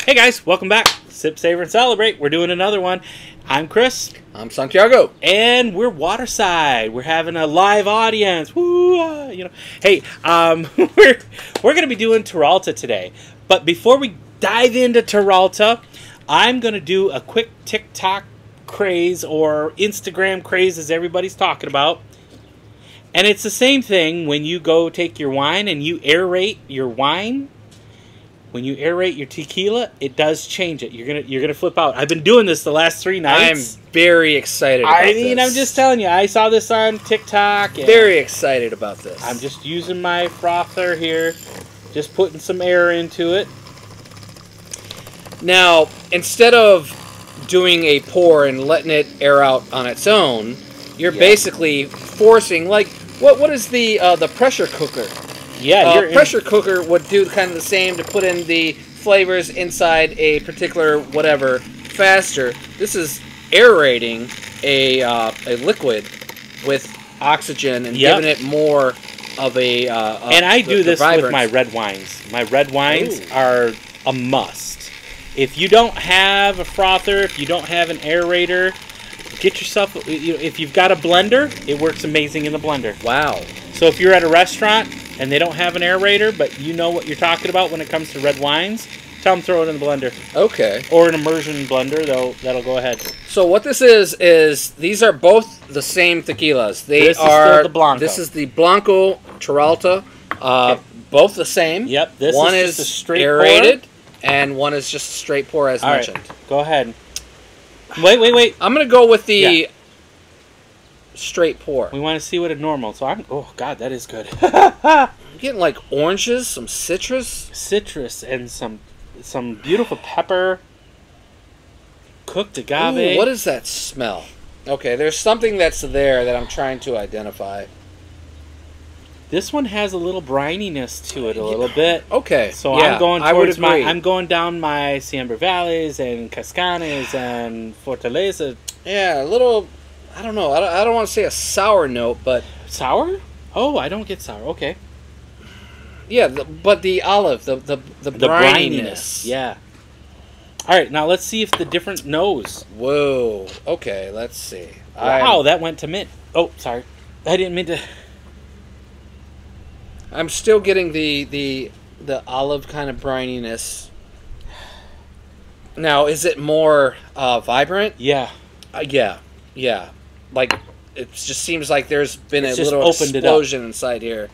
Hey guys, welcome back. Sip, Savor, and Celebrate. We're doing another one. I'm Chris. I'm Santiago. And we're waterside. We're having a live audience. Woo! Hey, we're going to be doing Terralta today. But before we dive into Terralta, I'm going to do a quick TikTok craze or Instagram craze as everybody's talking about. And it's the same thing when you go take your wine and you aerate your wine. When you aerate your tequila, it does change it. You're gonna flip out. I've been doing this the last 3 nights. I'm very excited about this. I'm just telling you. I saw this on TikTok. Very excited about this. I'm just using my frother here. Just putting some air into it. Now, instead of doing a pour and letting it air out on its own, you're basically forcing, like, what is the pressure cooker? Yeah, pressure cooker would do kind of the same to put in the flavors inside a particular whatever faster. This is aerating a liquid with oxygen and giving it more of a and I do this with my red wines. My red wines are a must. If you don't have a frother, if you don't have an aerator, get yourself. If you've got a blender, it works amazing in the blender. Wow. So if you're at a restaurant and they don't have an aerator, but you know what you're talking about when it comes to red wines, tell them throw it in the blender. Okay. Or an immersion blender, that'll go ahead. So what this is these are both the same tequilas. This is still the Blanco. This is the Blanco Terralta. Both the same. Yep. This one is just a straight aerated, pour. And one is just a straight pour, as mentioned. Right. Go ahead. Wait. I'm going to go with the straight pour. We want to see what a normal. So oh god, that is good. I'm getting like oranges, some citrus, and some beautiful pepper. Cooked agave. Ooh, what is that smell? Okay, there's something that's there that I'm trying to identify. This one has a little brininess to it, a little bit. Okay, so I'm going towards I'm going down my Siembra Valleys and Cascanes and Fortaleza. Yeah, a little. I don't know. I don't want to say a sour note, but sour? Oh, I don't get sour. Okay. Yeah, but the olive, the brininess. Yeah. All right, now let's see if the different nose. Whoa. Okay, let's see. Wow, that went to mint. Oh, sorry, I didn't mean to. I'm still getting the olive kind of brininess. Now, is it more vibrant? Yeah. Yeah. Like, it just seems like there's been a little explosion inside here.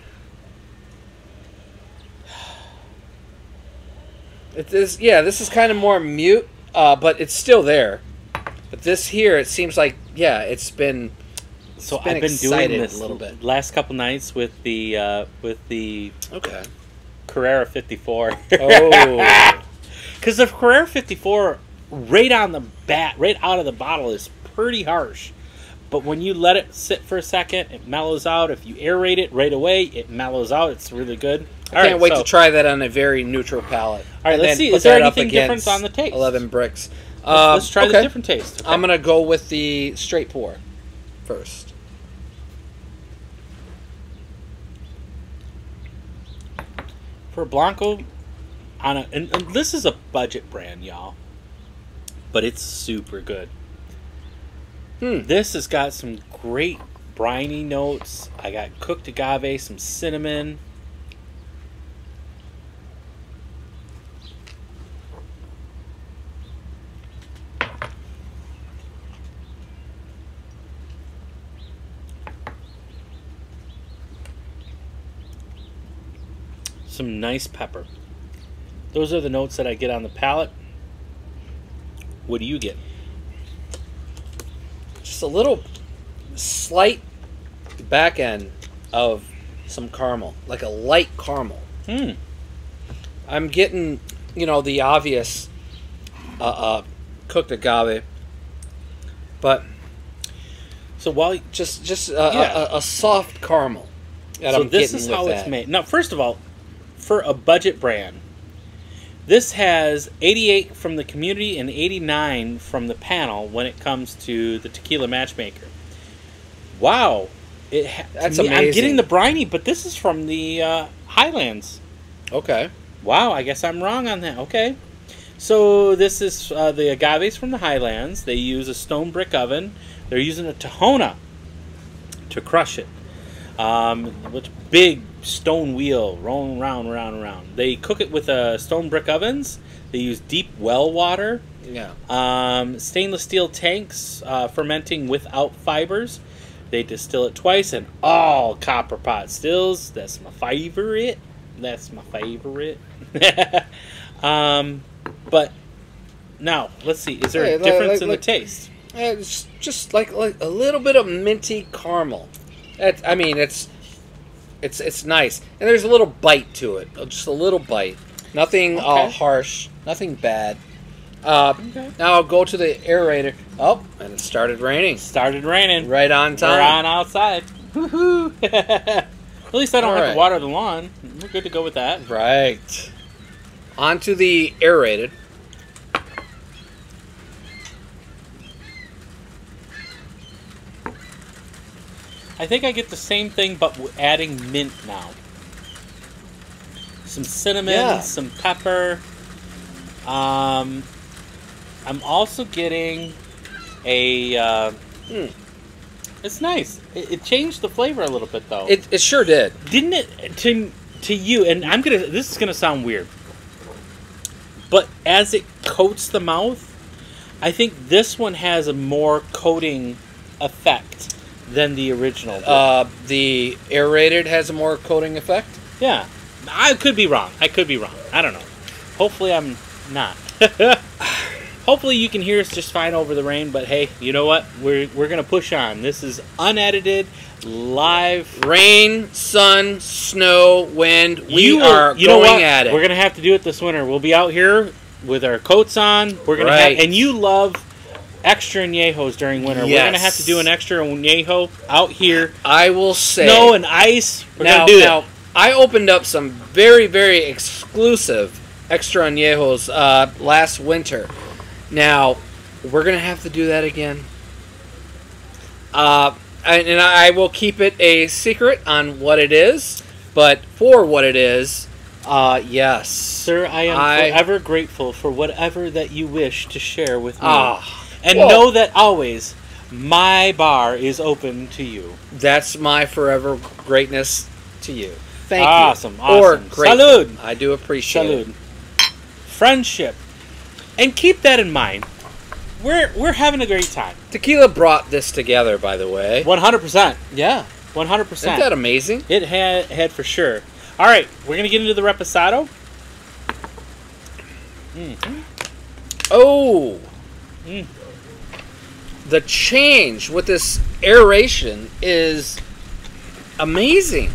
This is kind of more mute, but it's still there. But this here, it seems like, it's been. So I've been doing this a little bit last couple nights with the Carrera 54. Oh, because the Carrera 54 right out of the bottle is pretty harsh. But when you let it sit for a second, it mellows out. If you aerate it right away, it mellows out. It's really good. I can't wait to try that on a very neutral palate. All right, let's see. Is there anything different on the taste? 11 bricks. Let's try the different taste. Okay. I'm going to go with the straight pour first. For a Blanco, and this is a budget brand, y'all. But it's super good. This has got some great briny notes. I got cooked agave, some cinnamon. Some nice pepper. Those are the notes that I get on the palate. What do you get? Just a little slight back end of some caramel, like a light caramel. I'm getting, the obvious cooked agave, but so while just a soft caramel. So this is how it's made. Now, first of all, for a budget brand, this has 88 from the community and 89 from the panel when it comes to the Tequila Matchmaker. Wow. That's amazing. I'm getting the briny, but this is from the Highlands. Okay. Wow, I guess I'm wrong on that. Okay. So this is the agaves from the Highlands. They use a stone brick oven. They're using a Tahona to crush it. With big stone wheel rolling around, around, around. They cook it with stone brick ovens. They use deep well water. Yeah. Stainless steel tanks, fermenting without fibers. They distill it twice, and all copper pot stills. That's my favorite. That's my favorite. But now, let's see. Is there a difference in the taste? It's just like a little bit of minty caramel. I mean, it's nice, and there's a little bite to it. Just a little bite. Nothing harsh. Nothing bad. Okay. Now I'll go to the aerator. Oh, and it started raining. Started raining. Right on time. We're on outside. Woohoo! At least I don't have to water the lawn. We're good to go with that. Right. On to the aerated. I think I get the same thing, but adding mint now. Some cinnamon, some pepper. I'm also getting a... It's nice. It changed the flavor a little bit, though. It sure did. Didn't it? To you, and this is gonna sound weird, but as it coats the mouth, I think this one has a more coating effect than the original. The aerated has a more coating effect? Yeah. I could be wrong. I don't know. Hopefully I'm not. Hopefully you can hear us just fine over the rain, but hey, you know what? We're going to push on. This is unedited, live. Rain, sun, snow, wind. We are going at it. We're going to have to do it this winter. We'll be out here with our coats on. We're going to have, and you love extra añejos during winter. We're going to have to do an extra añejo out here. I will say. Snow and ice. We're going to do that. I opened up some very, very exclusive extra añejos last winter. Now, we're going to have to do that again. And I will keep it a secret on what it is, but for what it is, yes. Sir, I am forever grateful for whatever that you wish to share with me. And well, know that always, my bar is open to you. That's my forever greatness to you. Thank you. Awesome. Or grateful. Salud. I do appreciate it. Friendship. And keep that in mind. We're having a great time. Tequila brought this together, by the way. 100%. Yeah. 100%. Isn't that amazing? It had for sure. All right, we're going to get into the reposado. Oh. The change with this aeration is amazing.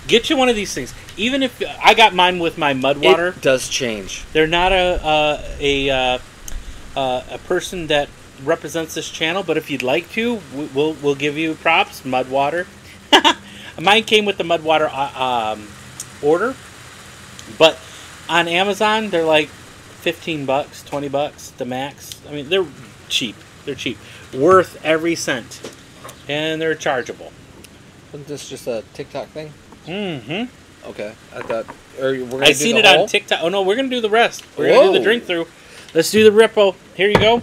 Get you one of these things. Even if I got mine with my mud water, it does change. They're not a person that represents this channel, but if you'd like to, we'll give you props. Mud water. Mine came with the mud water order, but on Amazon they're like $15, $20, the max. I mean, they're cheap. They're cheap, worth every cent, and they're chargeable. Wasn't this just a TikTok thing? Mm-hmm. Okay, I thought. I seen it on TikTok. Oh no, we're gonna do the rest. We're gonna do the drink through. Let's do the Ripple. Here you go.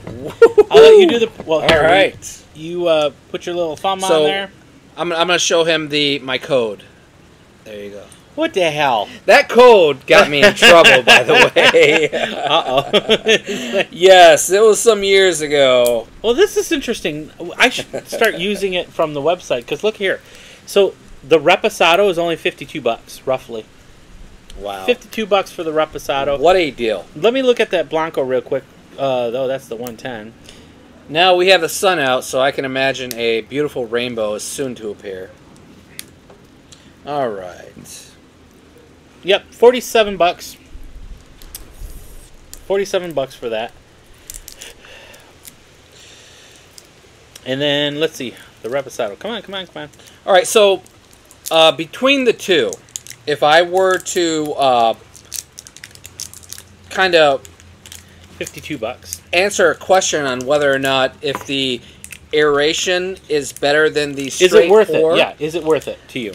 I'll let you do the. Well, here, all right. You put your little thumb on there. I'm gonna show him my code. There you go. What the hell? That code got me in trouble, by the way. Uh-oh. Yes, it was some years ago. Well, this is interesting. I should start using it from the website, because look here. So the Reposado is only $52, roughly. Wow. $52 for the Reposado. What a deal. Let me look at that Blanco real quick. Oh, that's the 110. Now we have the sun out, so I can imagine a beautiful rainbow is soon to appear. All right. Yep, $47. $47 for that. And then let's see the Reposado. Come on. All right, so between the two, if I were to kind of $52. Answer a question on whether or not if the aeration is better than the straight is it worth pour. it? Yeah, is it worth it to you?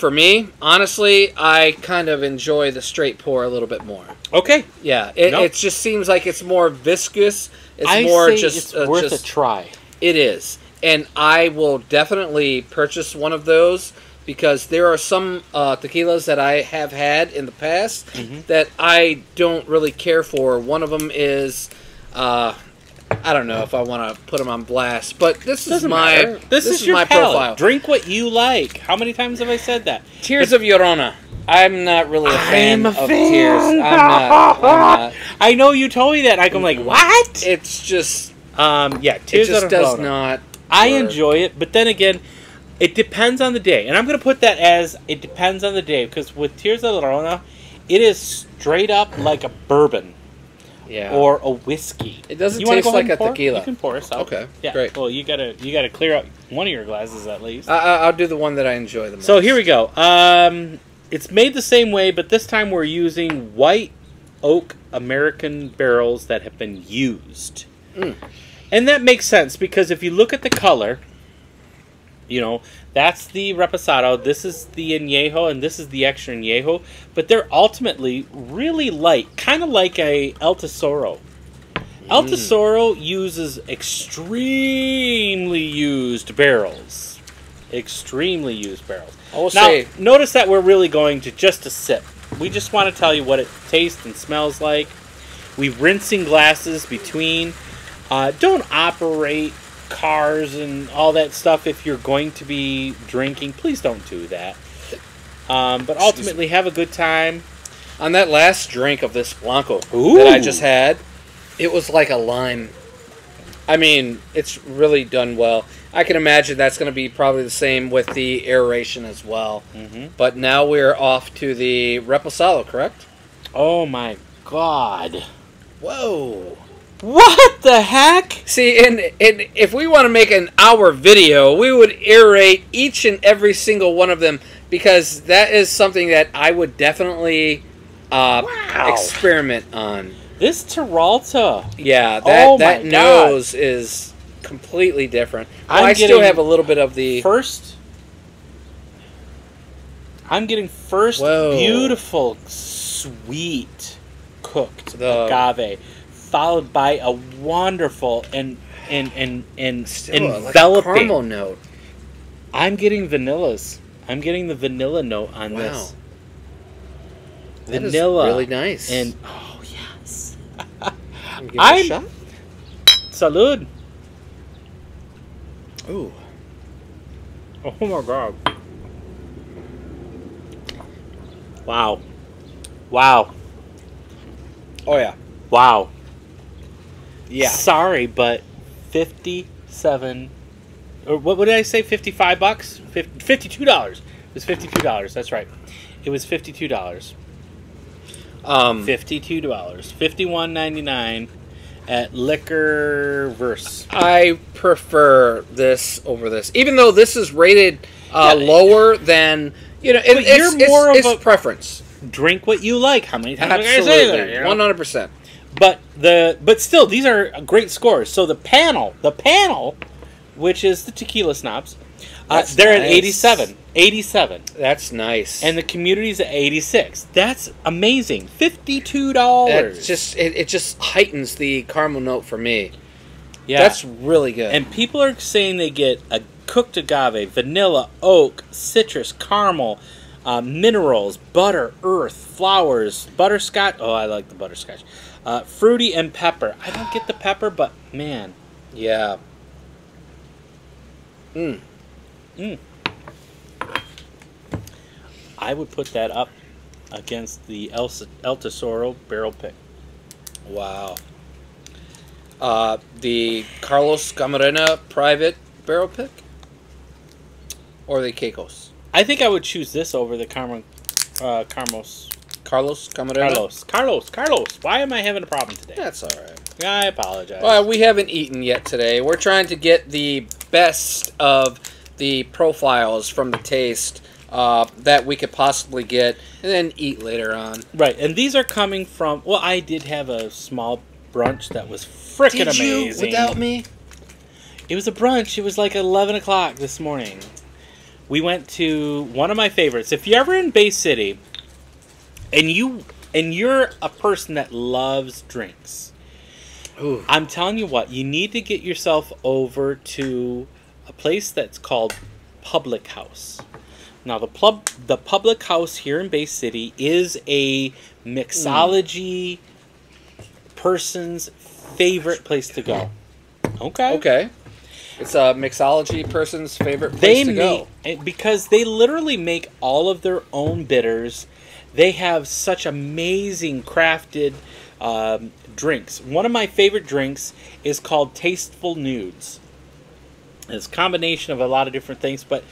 For me, honestly, I kind of enjoy the straight pour a little bit more. Okay. Yeah, it just seems like it's more viscous. It's more just it's worth a try. It is, and I will definitely purchase one of those because there are some tequilas that I have had in the past that I don't really care for. One of them is, I don't know if I want to put them on blast, but this is my your profile. Drink what you like. How many times have I said that? Tears of Llorona. I'm not really a fan of Tears. I'm not. I know you told me that. I'm like, what? It's just, Tears it just of does Llorona. not. I enjoy it, but then again, it depends on the day. And I'm going to put that as it depends on the day, because with Tears of Llorona, it is straight up like a bourbon. Yeah. Or a whiskey. It doesn't taste like a tequila. You can pour us out. Okay. Yeah. Great. Well, you gotta clear out one of your glasses at least. I'll do the one that I enjoy the most. So here we go. It's made the same way, but this time we're using white oak American barrels that have been used. And that makes sense because if you look at the color, that's the Reposado, this is the Añejo, and this is the extra Añejo, but they're ultimately really light, kind of like a El Tesoro. El Tesoro uses extremely used barrels. Extremely used barrels. Now, notice that we're really going to just a sip. We just want to tell you what it tastes and smells like. We're rinsing glasses between. Don't operate cars and all that stuff if you're going to be drinking. Please don't do that. But ultimately, have a good time. On that last drink of this Blanco that I just had, it was like a lime. I mean, it's really done well. I can imagine that's going to be probably the same with the aeration as well. But now we're off to the Reposado, correct? Oh my God. Whoa. What the heck? See, and if we want to make an hour video, we would aerate each and every single one of them because that is something that I would definitely experiment on. This Terralta. Yeah, that nose is completely different. Well, I still have a little bit of the I'm getting beautiful, sweet, cooked agave, followed by a wonderful and enveloping like a caramel note. I'm getting vanillas. I'm getting the vanilla note on this. Vanilla, that is really nice. And oh yes, give it a shot. Salud. Ooh. Oh my God. Wow. Wow. Oh yeah. Wow. Yeah. Sorry, but 57 or what did I say? $55? $52. It was $52. That's right. It was $52. $52. $51.99 at Liquorverse. I prefer this over this, even though this is rated lower than it's preference. Drink what you like. How many times did I say that? 100%. But still, these are great scores. So the panel, which is the Tequila Snobs, they're at 87. 87. That's nice. And the community's at 86. That's amazing. $52. It just heightens the caramel note for me. Yeah. That's really good. And people are saying they get a cooked agave, vanilla, oak, citrus, caramel, minerals, butter, earth, flowers, butterscotch. Oh, I like the butterscotch. Fruity and pepper. I don't get the pepper, but man. Yeah. I would put that up against the El Tesoro barrel pick. Wow. The Carlos Camarena private barrel pick? Or the Caicos? I think I would choose this over the Carlos Camarena. Carlos. Why am I having a problem today? That's alright. I apologize. Well, we haven't eaten yet today. We're trying to get the best of the profiles from the taste that we could possibly get and then eat later on. Right, and these are coming from... Well, I did have a small brunch that was frickin' amazing. Did you without me? It was a brunch. It was like 11 o'clock this morning. we went to one of my favorites. If you're ever in Bay City, and you're a person that loves drinks, Ooh. I'm telling you what, you need to get yourself over to a place that's called Public House. Now, the Public House here in Bay City is a mixology person's favorite place to go. Okay. Okay. It's a mixology person's favorite place to go. Because they literally make all of their own bitters. They have such amazing crafted drinks. One of my favorite drinks is called Tasteful Nudes. It's a combination of a lot of different things, but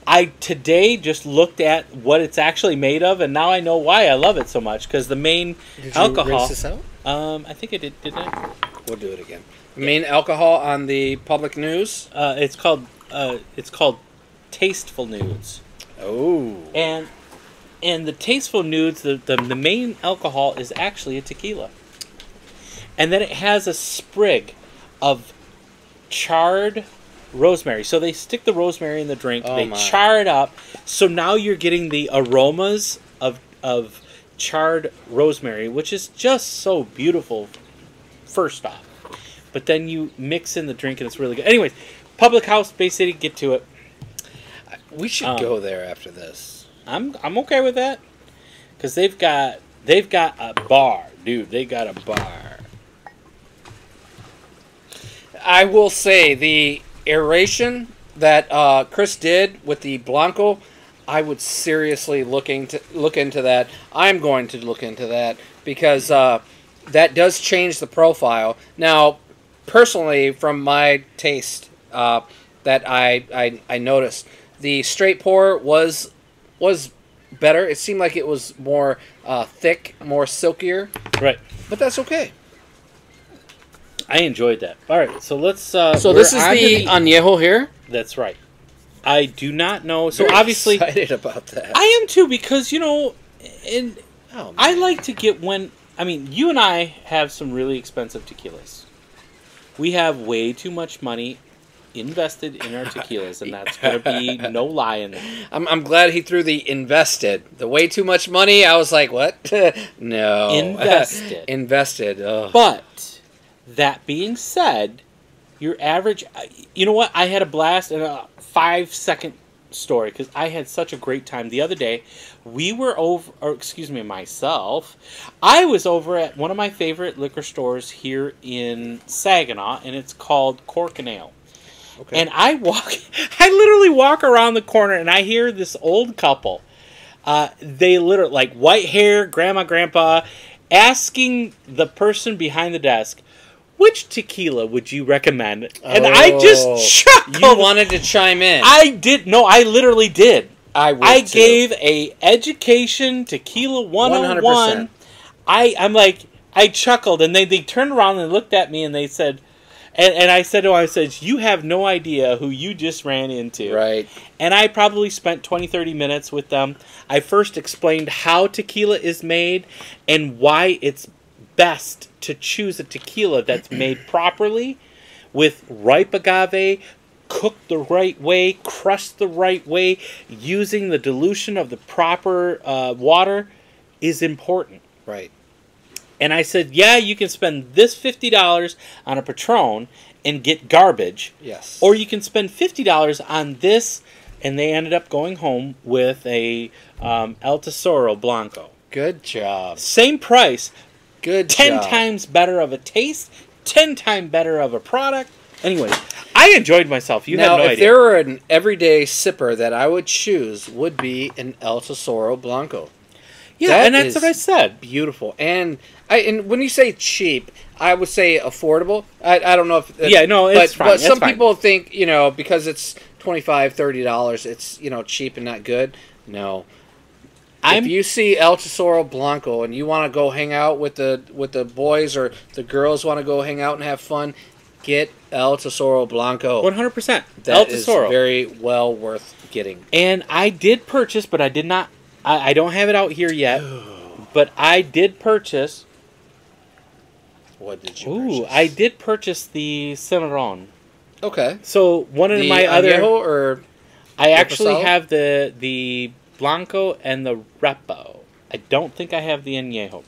I today just looked at what it's actually made of, and now I know why I love it so much. Because the main alcohol. Did you rinse this out? I think I did. Didn't I? We'll do it again. The main alcohol on the Public News. It's called Tasteful Nudes. Oh. And the Tasteful Nudes, the main alcohol is actually a tequila, and then it has a sprig of charred rosemary. So they stick the rosemary in the drink. They char it up. So now you're getting the aromas of charred rosemary, which is just so beautiful. First off, but then you mix in the drink and it's really good. Anyways, Public House, Bay City, get to it. We should go there after this. I'm okay with that because they've got a bar, dude. They got a bar. I will say the aeration that Chris did with the Blanco, I would seriously look into that. I'm going to look into that because that does change the profile. Now, personally, from my taste, that I noticed, the straight pour was better. It seemed like it was more thick, more silkier. Right. But that's okay. I enjoyed that. All right, so let's. So this is the añejo here. That's right. I do not know. So Very obviously, excited about that. I am too because I like to get you and I have some really expensive tequilas. We have way too much money invested in our tequilas, and that's going to be no lie in there. I'm glad he threw the invested. The way too much money, I was like, what? No. Invested. Invested. Ugh. But, that being said, your average... You know what? I had a blast in a 5-second story, because I had such a great time. The other day, we were myself, I was over at one of my favorite liquor stores here in Saginaw, and it's called Cork and Ale. Okay. And I literally walk around the corner and I hear this old couple. They literally, like white hair, grandpa, asking the person behind the desk, which tequila would you recommend? And I just chuckled. You wanted to chime in. I did. No, I literally did. I gave a education tequila 101. 100%. I'm like, I chuckled, and they turned around and looked at me and they said, and I said to him, you have no idea who you just ran into. Right. And I probably spent 20, 30 minutes with them. I first explained how tequila is made and why it's best to choose a tequila that's made properly with ripe agave, cooked the right way, crushed the right way, using the dilution of the proper water is important. Right. And I said, yeah, you can spend this $50 on a Patron and get garbage. Yes. Or you can spend $50 on this, and they ended up going home with a El Tesoro Blanco. Good job. Same price. Good 10 times better of a taste, 10 times better of a product. Anyways, I enjoyed myself. You have no idea. Now, if there were an everyday sipper that I would choose, would be an El Tesoro Blanco. Yeah, and that's what I said. Beautiful. And when you say cheap, I would say affordable. I don't know if... it's fine. But some people think, because it's $25, $30, it's, cheap and not good. No. If you see El Tesoro Blanco and you want to go hang out with the boys or the girls want to go hang out and have fun, get El Tesoro Blanco. 100%. El Tesoro is very well worth getting. And I did purchase, but I did not... I don't have it out here yet, but I did purchase... What did you purchase? I did purchase the Cimarron. Okay. So one of my other... Añejo or... I actually Reposado? have the Blanco and the Repo. I don't think I have the Añejo.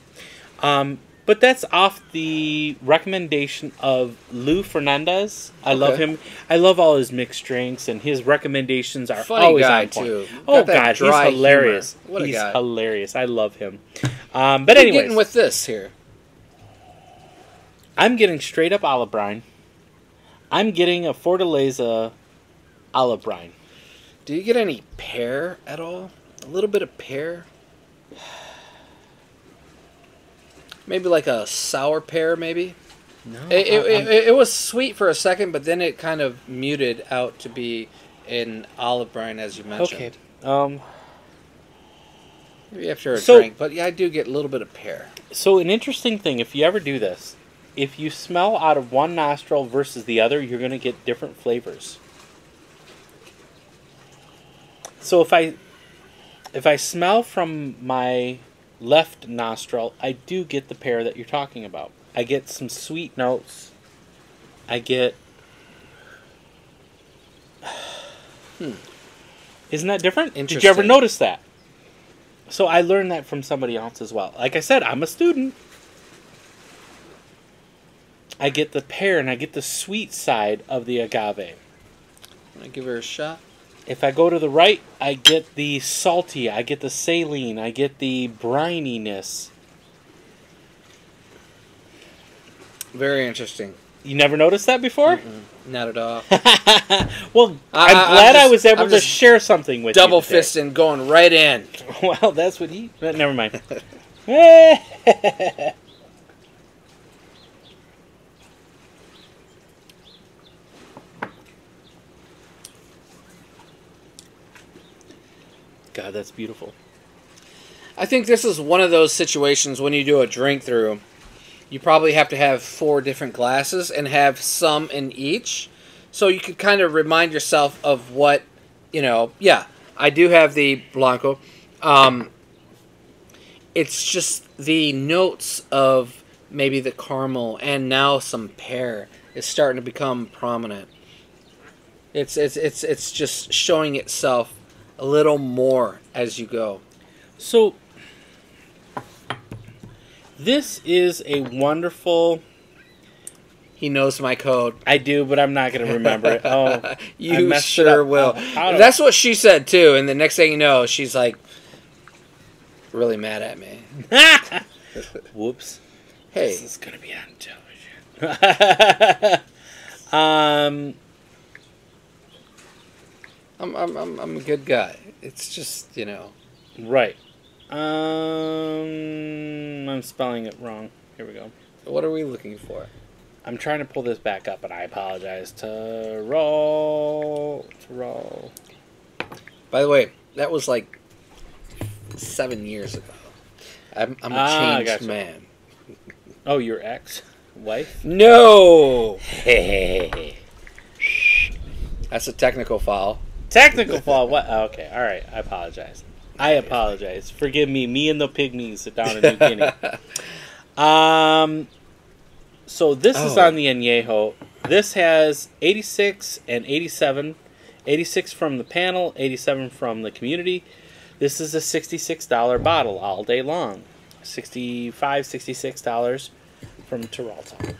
But that's off the recommendation of Lou Fernandez. I love him. I love all his mixed drinks, and his recommendations are Funny always guy on point. too. Oh Got that God, he's dry hilarious. humor. What a He's guy. hilarious. I love him. But What are you anyways, getting with this here? I'm getting straight up olive brine. I'm getting a Fortaleza olive brine. Do you get any pear at all? A little bit of pear? Maybe like a sour pear, maybe? No, It was sweet for a second, but then it kind of muted out to be an olive brine, as you mentioned. okay. Maybe after a So- drink, but yeah, I do get a little bit of pear. So an interesting thing, if you ever do this, if you smell out of one nostril versus the other, you're going to get different flavors. So if I smell from my left nostril, I do get the pear that you're talking about. I get some sweet notes. I get... Isn't that different? Did you ever Interesting. notice that? So I learned that from somebody else as well. Like I said, I'm a student. I get the pear and I get the sweet side of the agave. Want to give her a shot? If I go to the right, I get the salty, I get the saline, I get the brininess. Very interesting. You never noticed that before? Not at all. Well, I'm I'm glad I just- was able I'm to just share something with Double you today. fisting, going right in. Well, that's what he... Never mind. God, that's beautiful. I think this is one of those situations when you do a drink through, you probably have to have 4 different glasses and have some in each. So you could kind of remind yourself of what, yeah, I do have the Blanco. It's just the notes of maybe the caramel and now some pear is starting to become prominent. It's just showing itself a little more as you go. So, this is a wonderful... He knows my code. I do, but I'm not going to remember it. Oh, I You messed it sure up. will. Oh, how do That's what she said too, and the next thing you know, she's like really mad at me. Whoops. Hey, This is going to be on television. I'm a good guy. It's just, Right. I'm spelling it wrong. Here we go. what are we looking for? I'm trying to pull this back up, and I apologize. Terralta. By the way, that was like 7 years ago. I'm a changed gotcha. man. Oh, your ex-wife? No, Hey. that's a technical foul. Technical flaw. What? Okay. All right. I apologize. I apologize. Forgive me. Me and the pygmies down in New Guinea. So this is on the Añejo. This has 86 and 87. 86 from the panel, 87 from the community. This is a $66 bottle all day long. $65, $66 from Terralta.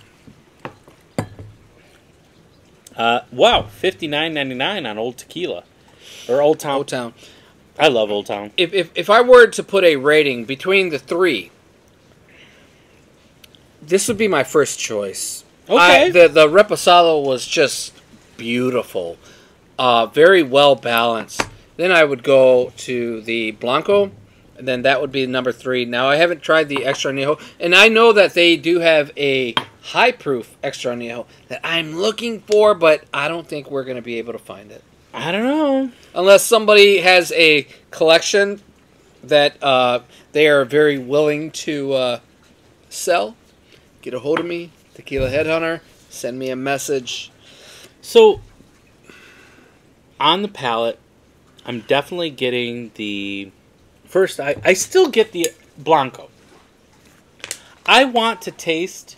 Wow, $59.99 on Old Tequila. Or Old Town. Old Town. I love Old Town. If I were to put a rating between the 3, this would be my first choice. Okay. The Reposado was just beautiful. Very well balanced. Then I would go to the Blanco, and then that would be number 3. Now, I haven't tried the Extra Añejo, and I know that they do have a high-proof Extra Añejo that I'm looking for, but I don't think we're going to be able to find it. I don't know. Unless somebody has a collection that they are very willing to sell, get a hold of me, Tequila Headhunter, send me a message. So, on the palate, I'm definitely getting the... First, I still get the Blanco. I want to taste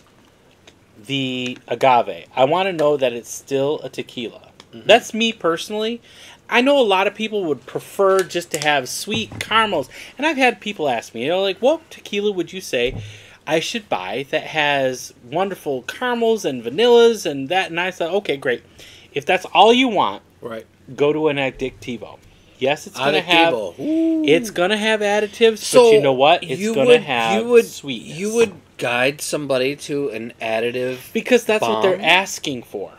the agave. I want to know that it's still a tequila. That's me personally. I know a lot of people would prefer just to have sweet caramels. And I've had people ask me, like, what tequila would you say I should buy that has wonderful caramels and vanillas and that? And I said, okay, great. If that's all you want, right, go to an Addictivo. Yes, it's going to have additives, so but you know what? It's going to have sweetness. You would guide somebody to an additive because that's bomb? what they're asking for.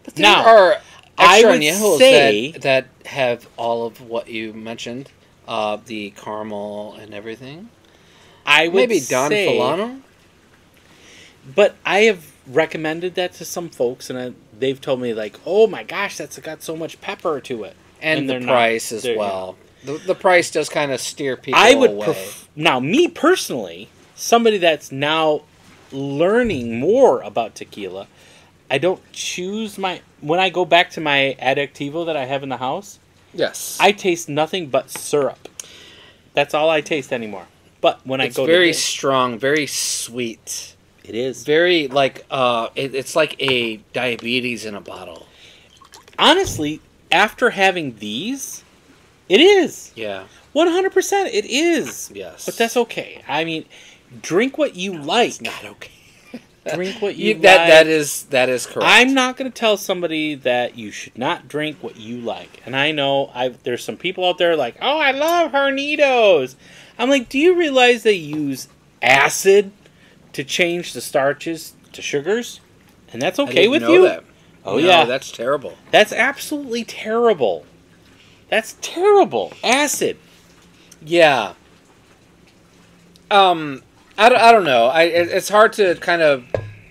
But there are extra añejos that have all of what you mentioned, the caramel and everything. I would maybe Don Fulano. But I have recommended that to some folks, and they've told me, like, oh my gosh, that's got so much pepper to it. And the price as well. The price does kind of steer people away. Now, me personally, somebody that's now learning more about tequila, I don't choose when I go back to my Addictivo that I have in the house, yes, I taste nothing but syrup. That's all I taste anymore. But when it's very strong, very sweet. It is. Very, like, it's like a diabetes in a bottle. Honestly, after having these, it is. Yeah. 100% it is. Yes. But that's okay. I mean, drink what you like. It's not okay. Drink what you like. That is correct. I'm not going to tell somebody that you should not drink what you like. And I know there's some people out there like, oh, I love Hornitos. I'm like, do you realize they use acid to change the starches to sugars? And that's okay with you? That. Oh, no, yeah. That's terrible. That's absolutely terrible. That's terrible. Acid. Yeah. I don't know. It's hard to kind of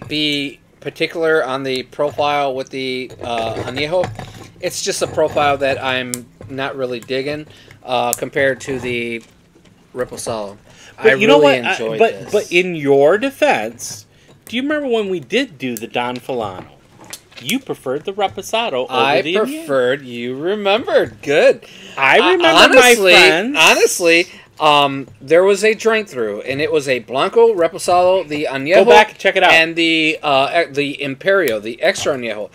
be particular on the profile with the añejo. It's just a profile that I'm not really digging compared to the Reposado. But you know what? Enjoyed this. But in your defense, do you remember when we did do the Don Fulano? You preferred the Reposado over the preferred. You remembered. Good. I remember my friends. Honestly, there was a drink through, and it was a Blanco Reposado, the Añejo. Go back and check it out. And the Imperio, the extra Añejo.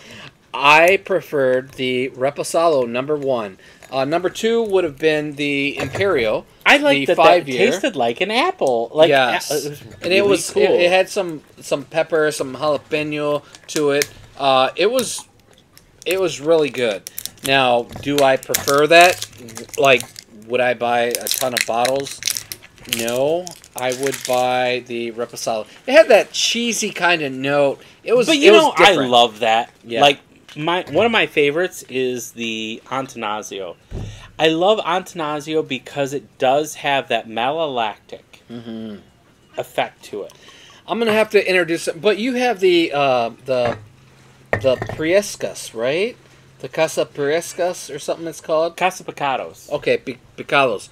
I preferred the Reposado #1. #2 would have been the Imperio. I liked that it tasted like an apple. Like, yes. It was and really it was cool. It had some pepper, some jalapeno to it. It was really good. Now, do I prefer that? Like, would I buy a ton of bottles? No, I would buy the Reposado. It had that cheesy kind of note. But I love that. Yeah. Like, one of my favorites is the Antanasio. I love Antanasio because it does have that malolactic effect to it. I'm gonna have to introduce it, but you have the Priescas, right? The Casa Priescas or something it's called? Casa Picados. Okay, Picados.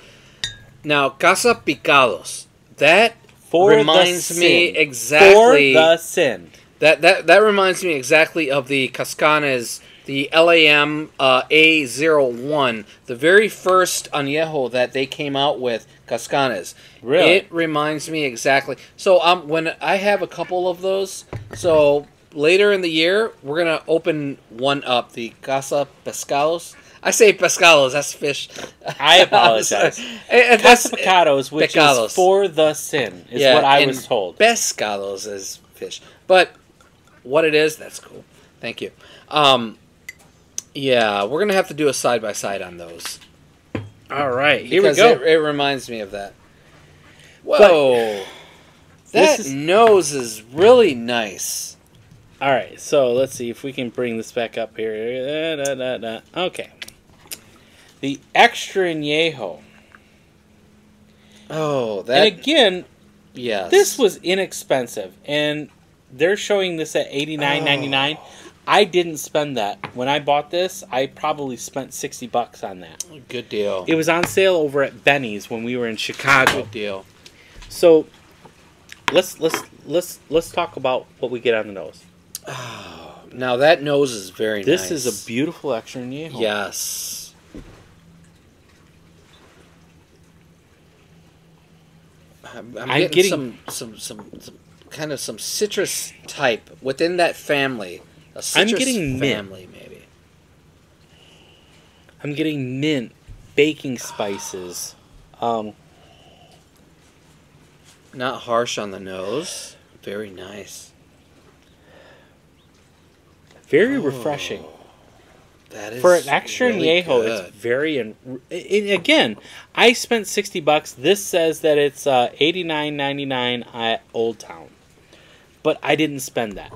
Now, Casa Picados. That reminds me exactly... For the sin. That reminds me exactly of the Cascanes, the LAM A01, the very first añejo that they came out with, Cascanes. Really? It reminds me exactly. So when I have a couple of those, so later in the year, we're going to open one up, the Casa Pescados. I say pescados, that's fish. I apologize. Casa Picados, which is for the sin, is what I was told. Pescados is fish. But what it is, that's cool. Thank you. Yeah, we're going to have to do a side-by-side on those. All right, here we go. It reminds me of that. Whoa. That nose is really nice. All right, so let's see if we can bring this back up here. Okay. The extra añejo. Oh, that... And again, yes. This was inexpensive, and they're showing this at $89.99. I didn't spend that. When I bought this, I probably spent $60 on that. Good deal. It was on sale over at Benny's when we were in Chicago. Good deal. So let's talk about what we get on the nose. Oh, now that nose is very nice. This is a beautiful extra añejo. Yes. I'm getting some kind of some citrus type within that family. A citrus I'm getting family, maybe. I'm getting mint, baking spices. Not harsh on the nose. Very nice. Very refreshing. That is For an extra really añejo, good. it's very. And again, I spent $60. This says that it's $89.99 at Old Town, but I didn't spend that.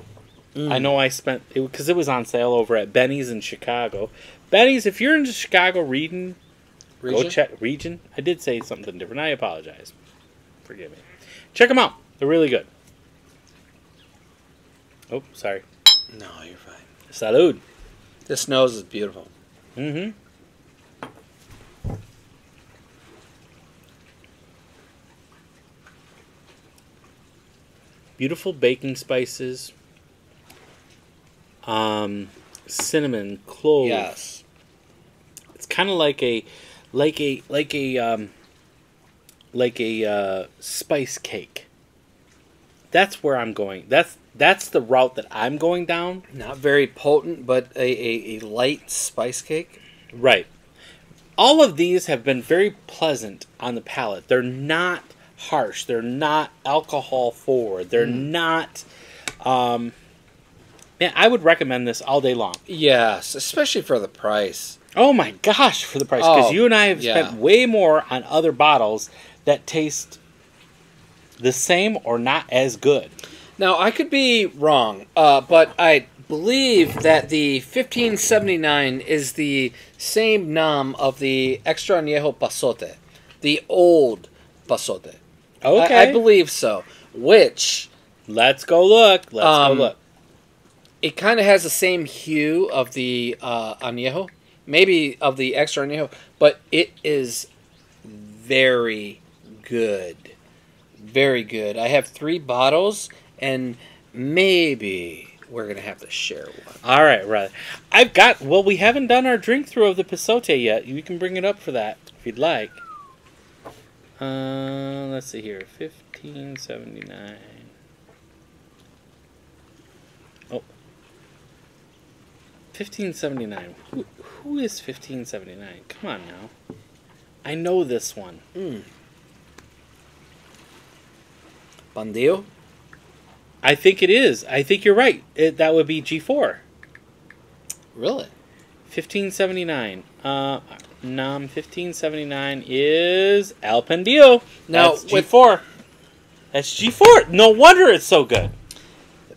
I know I spent it because it was on sale over at Benny's in Chicago. Benny's, if you're in the Chicago region, go check region. I did say something different. I apologize. Forgive me. Check them out. They're really good. Oh, sorry. No, you're fine. Salud. This nose is beautiful. Mm-hmm. Beautiful baking spices. Cinnamon, clove. Yes. It's kind of like a spice cake. That's where I'm going. That's the route that I'm going down. Not very potent, but a light spice cake. Right. All of these have been very pleasant on the palate. They're not harsh. They're not alcohol forward. They're not. Man, I would recommend this all day long. Yes, especially for the price. Oh my gosh, for the price. Because you and I have yeah. spent way more on other bottles that taste the same or not as good. Now, I could be wrong, but I believe that the 1579 is the same nom of the Extra Añejo Pasote, the old Pasote. Okay. I believe so. Which... Let's go look. Let's go look. It kind of has the same hue of the Añejo, maybe of the Extra Añejo, but it is very good. Very good. I have 3 bottles, and maybe we're going to have to share one. All right, right. Well, we haven't done our drink through of the Pasote yet. You can bring it up for that if you'd like. Let's see here. 1579. Oh. 1579. Who is 1579? Come on now. I know this one. Bandido? I think it is. I think you're right. That would be G4. Really? 1579. Nom 1579 is El Pendio. Now, that's G4. That's G4. No wonder it's so good.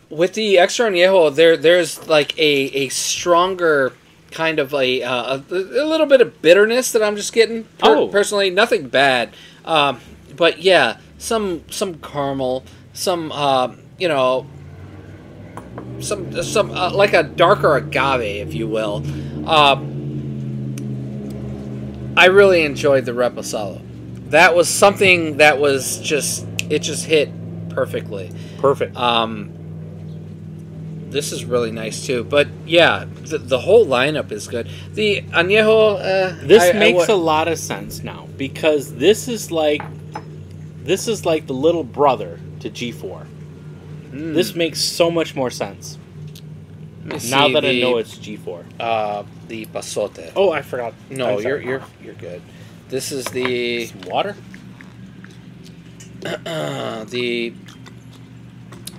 With the Extra Añejo, there's like a stronger kind of a little bit of bitterness that I'm just getting. Personally, nothing bad. But yeah, some caramel, some some like a darker agave, if you will. I really enjoyed the Reposado. That was something that was just hit perfectly. Perfect. This is really nice too, but yeah, the whole lineup is good. The Añejo, this makes a lot of sense now because this is like the little brother to G4. This makes so much more sense now that I know it's G4. The Pasote. Oh, I forgot. No, you're good. This is the some water. The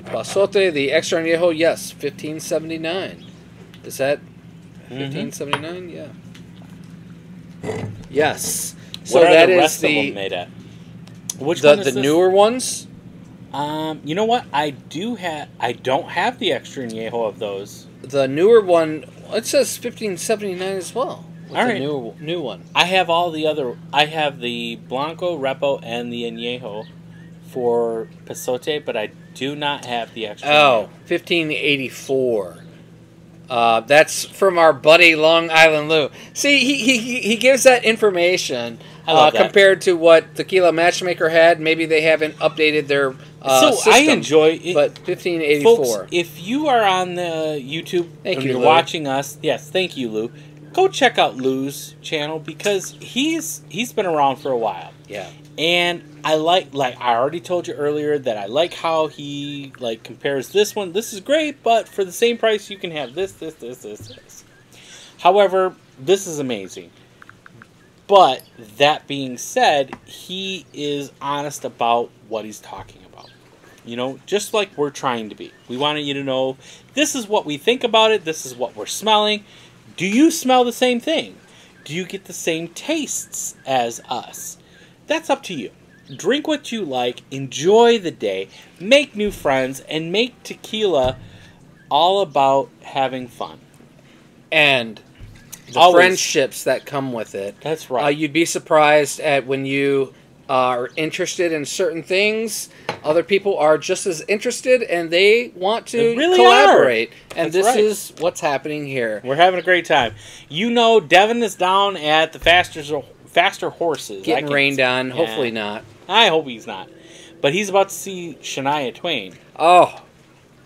Pasote, the Extra Añejo, yes, 1579. Is that 1579? Yeah. Yes. So what are that the is rest of them made at? Which one is the this? newer ones? You know what? I don't have the Extra Añejo of those. The newer one, it says 1579 as well. With All the right. new one. I have all the other. I have the Blanco, Repo, and the Añejo for Pasote, but I do not have the Extra. Oh, 1584. That's from our buddy Long Island Lou. See, he gives that information compared to what Tequila Matchmaker had. Maybe they haven't updated their system, I enjoy it. But 1584. Folks, if you are on the YouTube and you're Lou. watching us, yes, thank you, Lou. Go check out Lou's channel because he's been around for a while. Yeah. And I like I already told you earlier that I like how he compares this one. This is great, but for the same price you can have this. However, this is amazing. But that being said, he is honest about what he's talking about. You know, just like we're trying to be. We wanted you to know, this is what we think about it, this is what we're smelling. Do you smell the same thing? Do you get the same tastes as us? That's up to you. Drink what you like, enjoy the day, make new friends, and make tequila all about having fun. And the Always. friendships that come with it. That's right. You'd be surprised at when you are interested in certain things, other people are just as interested and they want to They really collaborate. are. And That's this right. is what's happening here. We're having a great time. You know, Devin is down at the Faster Horses. Getting rained on. Yeah. Hopefully not. I hope he's not. But he's about to see Shania Twain. Oh,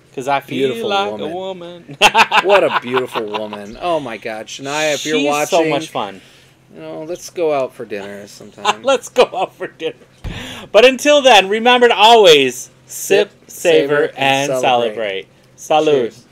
Because I feel beautiful like woman. a woman. what a beautiful woman. Oh my God. Shania, if you're She's watching, so much fun. you know, let's go out for dinner sometime. Let's go out for dinner. But until then, remember to always sip, savor, and celebrate. Salud. Cheers.